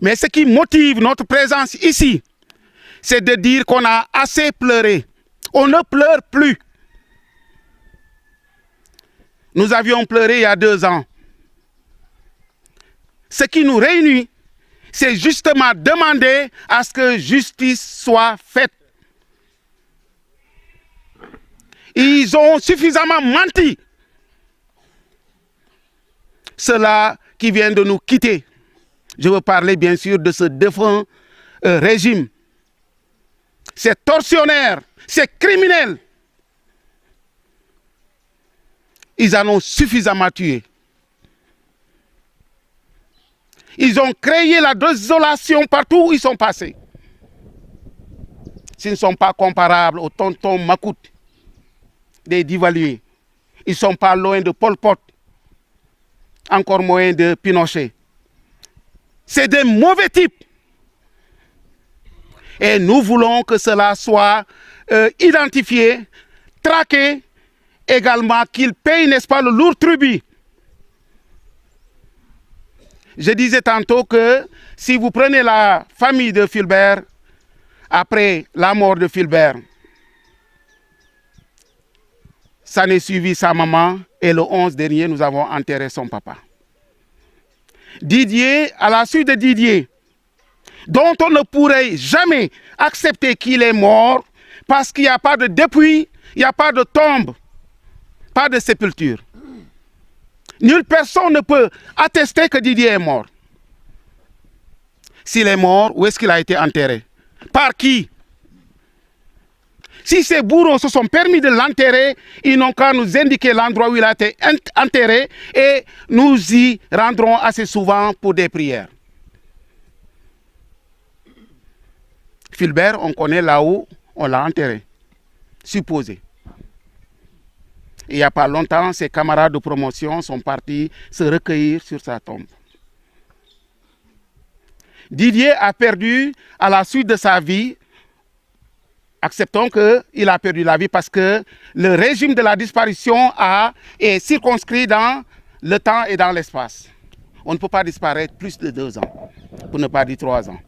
Mais ce qui motive notre présence ici, c'est de dire qu'on a assez pleuré. On ne pleure plus. Nous avions pleuré il y a 2 ans. Ce qui nous réunit, c'est justement demander à ce que justice soit faite. Ils ont suffisamment menti. Ceux-là qui viennent de nous quitter. Je veux parler bien sûr de ce défunt régime. C'est tortionnaire, c'est criminel. Ils en ont suffisamment tué. Ils ont créé la désolation partout où ils sont passés. S'ils ne sont pas comparables aux tontons Macoute, des Duvalier. Ils ne sont pas loin de Pol Pot, encore moins de Pinochet. C'est des mauvais types. Et nous voulons que cela soit identifié, traqué, également qu'ils payent, n'est-ce pas, le lourd tribut. Je disais tantôt que si vous prenez la famille de Fulbert, après la mort de Fulbert, ça n'est suivi sa maman et le 11 dernier, nous avons enterré son papa. Didier, à la suite de Didier, dont on ne pourrait jamais accepter qu'il est mort parce qu'il n'y a pas de dépouille, il n'y a pas de tombe, pas de sépulture. Nulle personne ne peut attester que Didier est mort. S'il est mort, où est-ce qu'il a été enterré? Par qui? Si ces bourreaux se sont permis de l'enterrer, ils n'ont qu'à nous indiquer l'endroit où il a été enterré et nous y rendrons assez souvent pour des prières. Fulbert, on connaît là où on l'a enterré, supposé. Il n'y a pas longtemps, ses camarades de promotion sont partis se recueillir sur sa tombe. Didier a perdu à la suite de sa vie. Acceptons qu'il a perdu la vie parce que le régime de la disparition est circonscrit dans le temps et dans l'espace. On ne peut pas disparaître plus de 2 ans, pour ne pas dire 3 ans.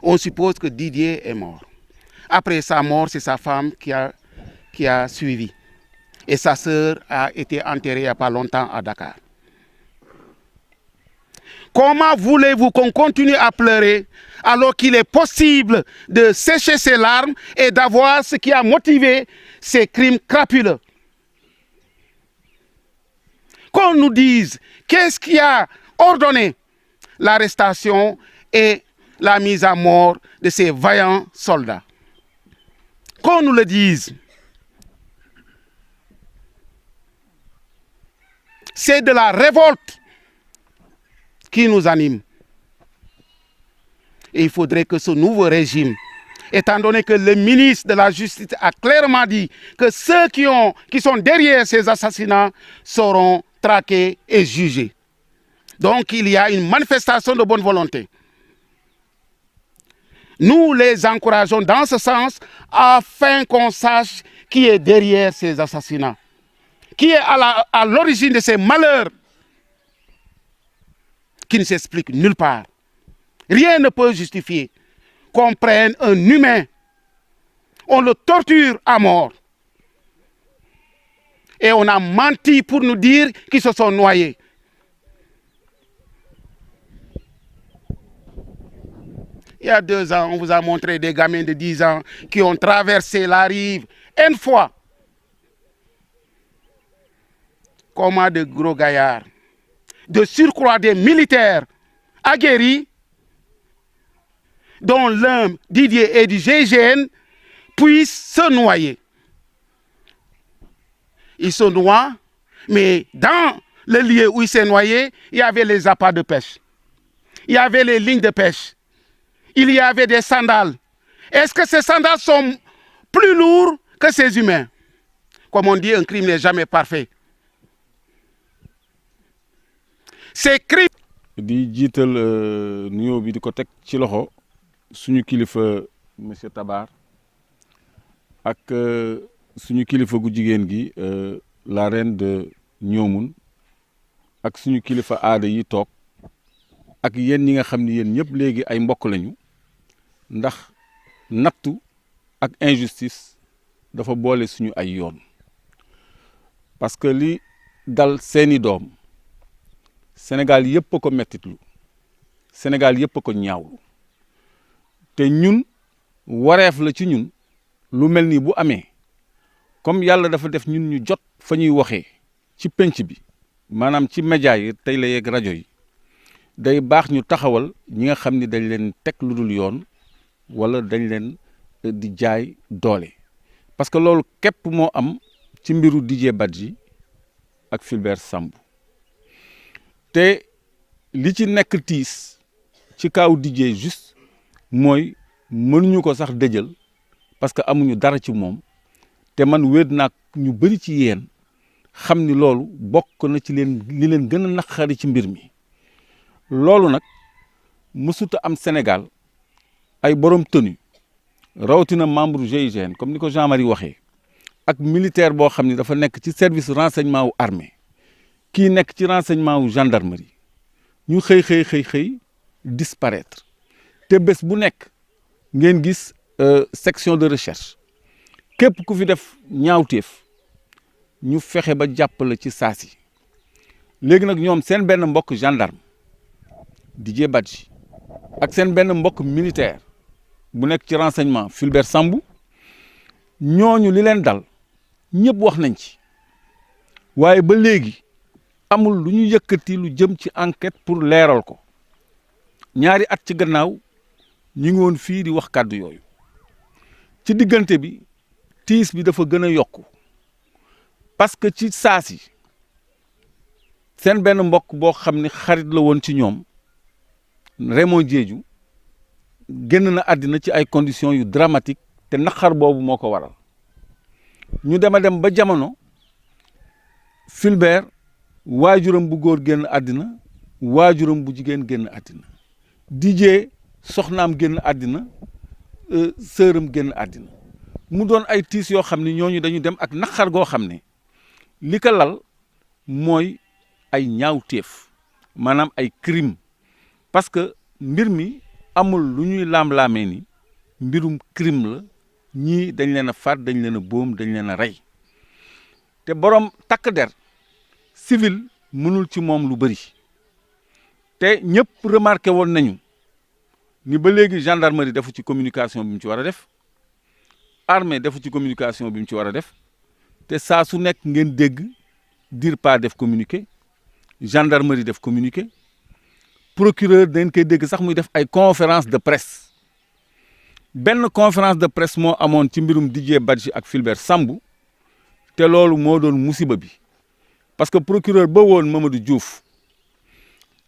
On suppose que Didier est mort. Après sa mort, c'est sa femme qui a suivi. Et sa sœur a été enterrée il n'y a pas longtemps à Dakar. Comment voulez-vous qu'on continue à pleurer alors qu'il est possible de sécher ses larmes et d'avoir ce qui a motivé ces crimes crapuleux? Qu'on nous dise qu'est-ce qui a ordonné l'arrestation et la mise à mort de ces vaillants soldats. Qu'on nous le dise. C'est de la révolte qui nous anime. Et il faudrait que ce nouveau régime, étant donné que le ministre de la Justice a clairement dit que ceux qui sont derrière ces assassinats seront traqués et jugés. Donc il y a une manifestation de bonne volonté. Nous les encourageons dans ce sens afin qu'on sache qui est derrière ces assassinats, qui est à l'origine de ces malheurs qui ne s'expliquent nulle part. Rien ne peut justifier qu'on prenne un humain, on le torture à mort. Et on a menti pour nous dire qu'ils se sont noyés. Il y a 2 ans, on vous a montré des gamins de 10 ans qui ont traversé la rive une fois. Comment de gros gaillards, de surcroît des militaires aguerris, dont l'un, Didier, est du GIGN, puissent se noyer. Ils se noient, mais dans le lieu où ils s'est noyé, il y avait les appâts de pêche. Il y avait les lignes de pêche. Il y avait des sandales. Est-ce que ces sandales sont plus lourds que ces humains? Comme on dit, un crime n'est jamais parfait. Ces crimes... di jiital nuyoo bi di ko teg ci loxo suñu kilifa monsieur Tabar ak suñu kilifa gu jigéen gi la reine de Ñoomun ak suñu kilifa aada yi toog ak yéen ñi nga xam ni yéen ñëpp léegi ay mbokk lañu ndax nattu ak injustice dafa boole suñu ay yoon parce que li dal seeni doom Sénégal yëpp a ko mettitlu Sénégal yëpp a ko ñaawlu te ñun wareef la ci ñun lu mel ni bu amee comme yàlla dafa def ñun ñu jot fa ñuy waxee ci penc bi maanaam ci média yi tey la yeeg rajo yi day baax ñu taxawal ñi nga xam ni dañ leen teg lu dul yoon wala dañ leen di jaay doole parce que loolu képp moo am ci mbiru Didier Badji ak Fulbert Sambou te li ci nekk tiis ci kaw Didier juste mooy mënuñu ko sax dëjal parce que amuñu dara ci moom te man wéet naa ñu bëri ci yéen xam ni loolu bokk na ci leen li leen gën a naqari ci mbir mi loolu nag mësuta am Sénégal ay borom tenue rawatina membre GIGN comme ni ko Jean-Marie waxee ak militaire boo xam ni dafa nekk ci service renseignement wu armée kii nekk ci renseignement wu gendarmerie ñu xëy disparaître te bés bu nekk ngeen gis section de recherche képp ku fi def ñaawteef ñu fexe ba jàppale ci saasi léegi nag ñoom seen benn mbokk gendarme Didier Badji ak seen benn mbokk militaire bu nekk ci renseignement Fulbert Sambou ñooñu li leen dal ñëpp wax nañ ci waaye ba léegi amul lu ñu yëkkati lu jëm ci enquête pour leeral ko ñaari at ci gannaaw ñu ngi woon fii di wax kàddu yooyu ci diggante bi tiis bi dafa gën a yokku parce que ci saasi seen benn mbokk boo xam ni xarit la woon ci ñoom Raymond Diédhiou génn na àddina ci ay conditions yu dramatique te naqar boobu moo ko waral ñu dem ba jamono Fulbert waajuram bu góor génn àddina waajuram bu jigéen génn àddina Didier soxnaam génn àddina sëram génn àddina mu doon ay tiis yoo xam ne ñooñu dañu dem ak naqar goo xam ne li ko lal mooy ay ñaawteef maanaam ay crime parce que mbir mi amul lu ñuy laam-laamee ni mbirum crime la ñii dañ leen a faat dañ leen a boom dañ leen a rey te borom takk der civil mënul ci moom lu bëri te ñëpp remarqué woon nañu ni ba léegi gendarmerie defu ci communication bi mu ci war a def armée defu ci communication bi mu ci war a def te saa su nekk ngeen dégg DIRPA def communiqué gendarmerie def communiqué procureur dañ koy dégg sax muy def ay conférence de presse benn conférence de presse moo amoon ci mbirum Didier Badji ak Fulbert Sambou te loolu moo doon musiba bi parce que procureur ba woon Mamadou Diouf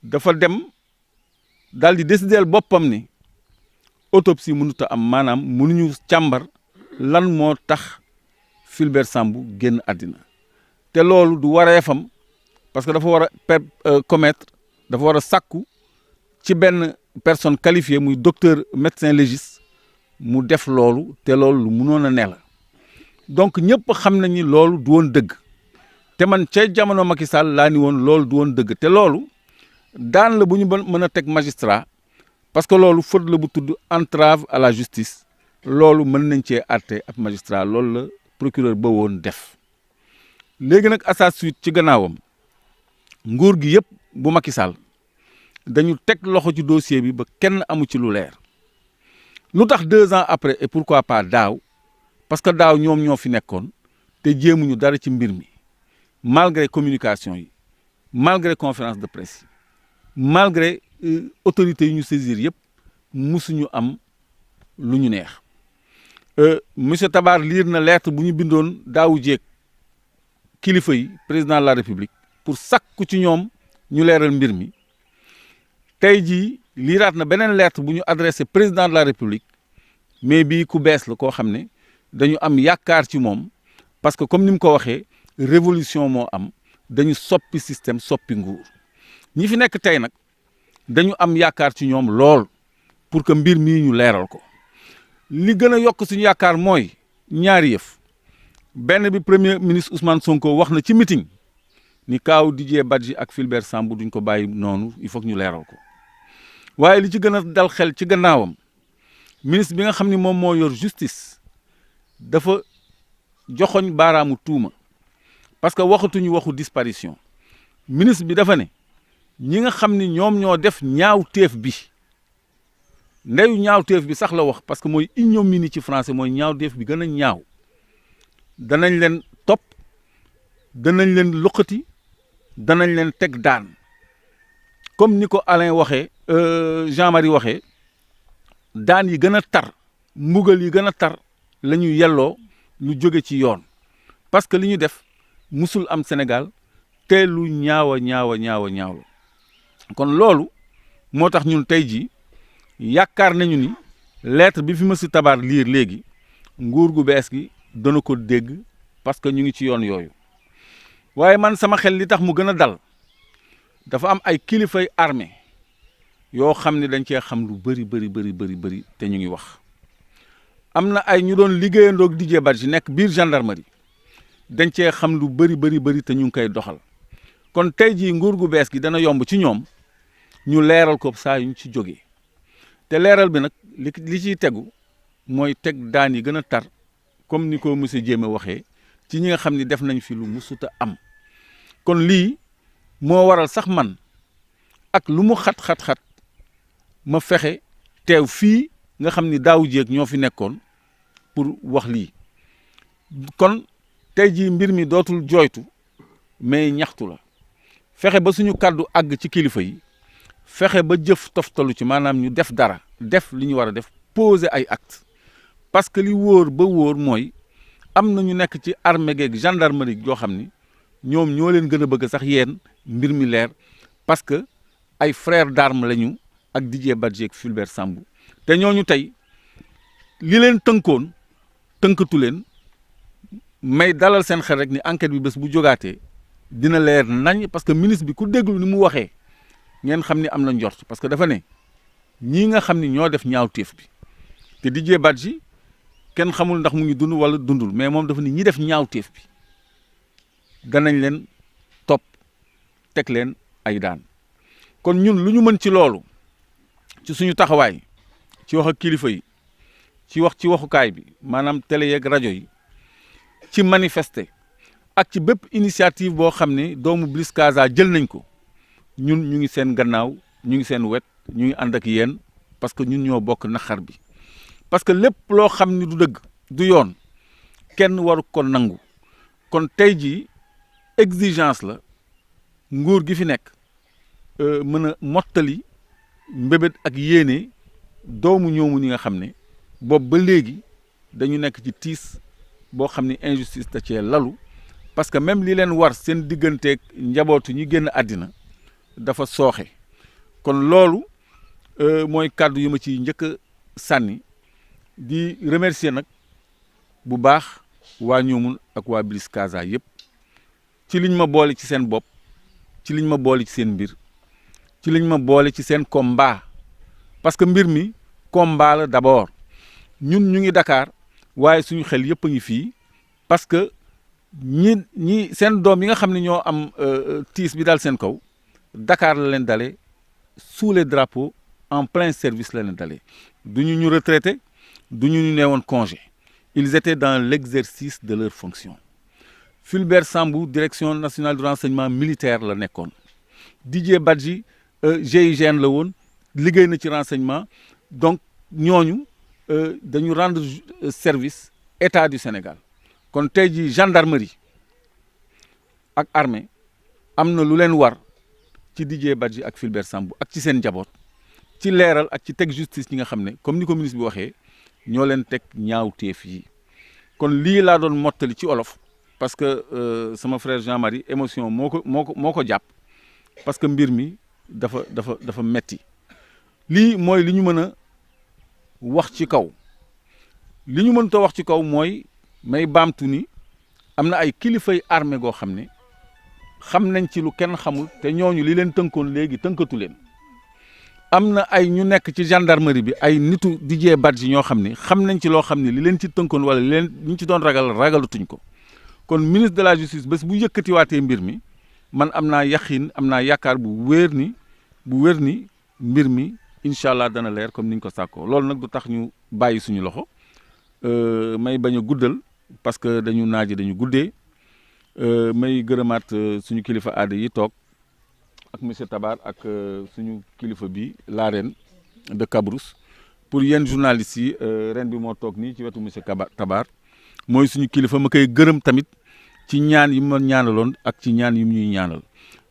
dafa dem daal di décider boppam ni autopsie mënut a am maanaam mënuñu càmbar lan moo tax Fulbert Sambou génn àddina te loolu du wareefam parce que dafa war a commettre dafa war a sàkku ci benn personne qualifiée muy docteur médecin légiste mu def loolu te loolu lu mënoon a ne la donc ñëpp xam nañ ni loolu du woon dëgg te man ca jamono Macky Sall laa ni woon loolu du woon dëgg te loolu daan la bu ñu mën a teg magistrat parce que loolu faute la bu tudd entrave à la justice loolu mën nañ cee àtte ab magistrat loolu la procureur ba woon def léegi nag à sa suite ci gannaawam nguur gi yëpp bu Macky Sall dañu teg loxo ci dossier bi ba kenn amu ci lu leer lu tax 2 ans après et pourquoi pas daaw parce que daaw ñoom ñoo fi nekkoon te jéemuñu dara ci mbir mi malgré communication yi malgré conférence de presse yi malgré autorités yi ñu saisir yëpp musuñu am lu ñu neex monsieur Tabar lire na lettre bu ñu bindoon daawu jéeg kilifa yi président de la république pour sakku ci ñoom ñu leeral mbir mi tey jii liiraat na beneen lettre bu ñu adressé président de la république mais bii ku bees la koo xam ne dañu am yaakaar ci moom parce que comme ni mu ko waxee révolution moo am dañu soppi système soppi nguur ñi fi nekk tey nag dañu am yaakaar ci ñoom lool pour que mbir mii ñu leeral ko li gën a yokk suñu yaakaar mooy ñaari yëf benn bi premier ministre Ousmane Sonko wax na ci meeting ni kaaw Didier Badji ak Fulbert Sambou duñ ko bàyyi noonu il faut que ñu leeral ko waaye li ci gën a dal xel ci gannaawam ministre bi nga xam ni moom moo yor justice dafa joxoñ baaraamu tuuma parce que waxatuñu waxu disparition ministre bi dafa ne ñi nga xam ni ñoom ñoo def ñaawteef bi ndeyu ñaawteef bi sax la wax parce que mooy ignominie ci français mooy ñaawteef bi gën a ñaaw danañ leen topp danañ leen luqati danañ leen teg daan comme ni ko Alain waxee Jean-Marie waxee daan yi gën a tar mbugal yi gën a tar la ñu yelloo lu jóge ci yoon parce que li ñu def musul am Sénégal te lu ñaaw a ñaaw a ñaaw a ñaaw la kon loolu moo tax ñun tey jii yaakaar nañu ni lettre bi fi monsieur Tabar liir léegi nguur gu bees gi dana ko dégg parce que ñu ngi ci yoon yooyu waaye man sama xel li tax mu gën a dal dafa am ay kilifay armée yoo xam ne dañ cee xam lu bëri te ñu ngi wax am na ay ñu doon liggéeyandoog Didier Badji nekk biir gendarmerie dañ cee xam lu bëri te ñu ngi koy doxal kon tey jii nguur gu bees gi dana yomb ci ñoom ñu leeral ko saa yuñ ci jógee te leeral bi nag li ciy tegu mooy teg daan yi gën a tar comme ni ko monsieur Diémé waxee ci ñi nga xam ni def nañ fi lu musuta am kon lii moo waral sax man ak lu mu xat ma fexe teew fii nga xam ni daaw jéeg ñoo fi nekkoon pour wax lii kon tey jii mbir mi dootul jooytu mais ñaxtu la fexe ba suñu kàddu àgg ci kilifa yi fexe ba jëf toftalu ci maanaam ñu def dara def li ñu war a def poser ay acte parce que li wóor ba wóor mooy am na ñu nekk ci armée geeg gendarmerie yoo xam ni ñoom ñoo leen gën a bëgg sax yéen mbir mi leer parce que ay frères d'armes lañu ak Didier Badji ak Fulbert Sambou te ñooñu tey li leen tënkoon tënkatu leen may dalal seen xel rek ni enquête bi bés bu jógaatee dina leer nañ parce que ministre bi ku déglu ni mu waxee ngeen xam ni am na njort parce que dafa ne ñii nga xam ni ñoo def ñaawteef bi te Didier Badji kenn xamul ndax mu ngi dund wala dundul mais moom dafa ni ñi def ñaawteef bi danañ leen topp teg leen ay daan kon ñun lu ñu mën ci loolu ci suñu taxawaay ci wax ak kilifa yi ci wax ci waxukaay bi maanaam télé yeeg rajo yi ci manifester ak ci bépp initiative boo xam ne doomu Bliss Casa jël nañ ko ñun ñu ngi seen gannaaw ñu ngi seen wet ñu ngi ànd ak yéen parce que ñun ñoo bokk naqar bi parce que lépp loo xam ni du dëgg du yoon kenn waru ko nangu kon tey jii exigence la nguur gi fi nekk mën a mottali mbébét ak yéene doomu ñoomu ñi nga xam ne boobu ba léegi dañu nekk ci tiis boo xam ne injustice da cee lalu parce que même li leen war seen digganteeg njabootu ñi génn àddina dafa sooxe kon loolu mooy kàddu yu ma ci njëkk a sànni di remercier nag bu baax waa ñoomun ak waa Bliss Casa yëpp ci liñ ma boole ci seen bopp ci liñ ma boole ci seen mbir ci liñ ma boole ci seen combat parce que mbir mi combat la d'abord ñun ñu ngi Dakar waaye suñu xel yëpp a ngi fii parce que ñi seen doom yi nga xam ne ñoo am tiis bi daal seen kaw Dakar la leen dalee sous les drapeaux en plein service la leen dalee du ñu retraité du ñu neewoon congé ils étaient dans l'exercice de leur fonction Fulbert Sambou direction nationale du renseignement militaire la nekkoon Didier Badji GIGN la woon liggéey na ci renseignement donc ñooñu dañu rendre service état du Sénégal kon tey jii gendarmerie ak armée am na lu leen war ci Didier Badji ak Fulbert Sambou ak ci seen njaboot ci leeral ak ci teg justice ñi nga xam ne comme ni ko ministre bi waxee ñoo leen teg ñaawteef yi kon lii laa doon mottali ci olof parce que sama frère Jean-Marie émotion moo ko jàpp parce que mbir mi dafa metti lii mooy li ñu mën a wax ci kaw li ñu mënta wax ci kaw mooy may baamtu ni am na ay kilifay armée goo xam ne xam nañ ci lu kenn xamul te ñooñu li leen tënkoon léegi tënkatu leen am na ay ñu nekk ci gendarmerie bi ay nitu Didier Badji ñoo xam ne xam nañ ci loo xam ne li leen ci tënkoon wala li leen ñu ci doon ragalatuñ ko kon ministre de la justice bés bu yëkkatiwaatee mbir mi man am naa yaqiin am naa yaakaar bu wér ni mbir mi incha allah dana leer comme ni ñu ko sàkkoo loolu nag du tax ñu bàyyi suñu loxo may bañ a guddal parce que dañu dañu guddee may gërëmaat suñu kilifa aada yi toog ak monsieur Tabar ak suñu kilifa bi la reine de Cabrousse pour yéen journalistes yi ren bi moo toog nii ci wetu monsieur Tabar mooy suñu kilifa ma koy gërëm tamit ci ñaan yi ma ñaanaloon ak ci ñaan yi ñuy ñaanal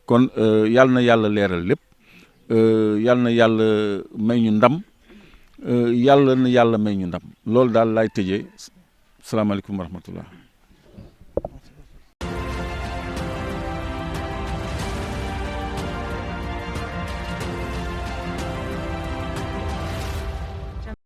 kon yàlla na yàlla leeral lépp yàlla na yàlla may ñu ndam yàlla na yàlla may ñu ndam loolu daal laay tëjee salaamaaleykum wa rahmatullah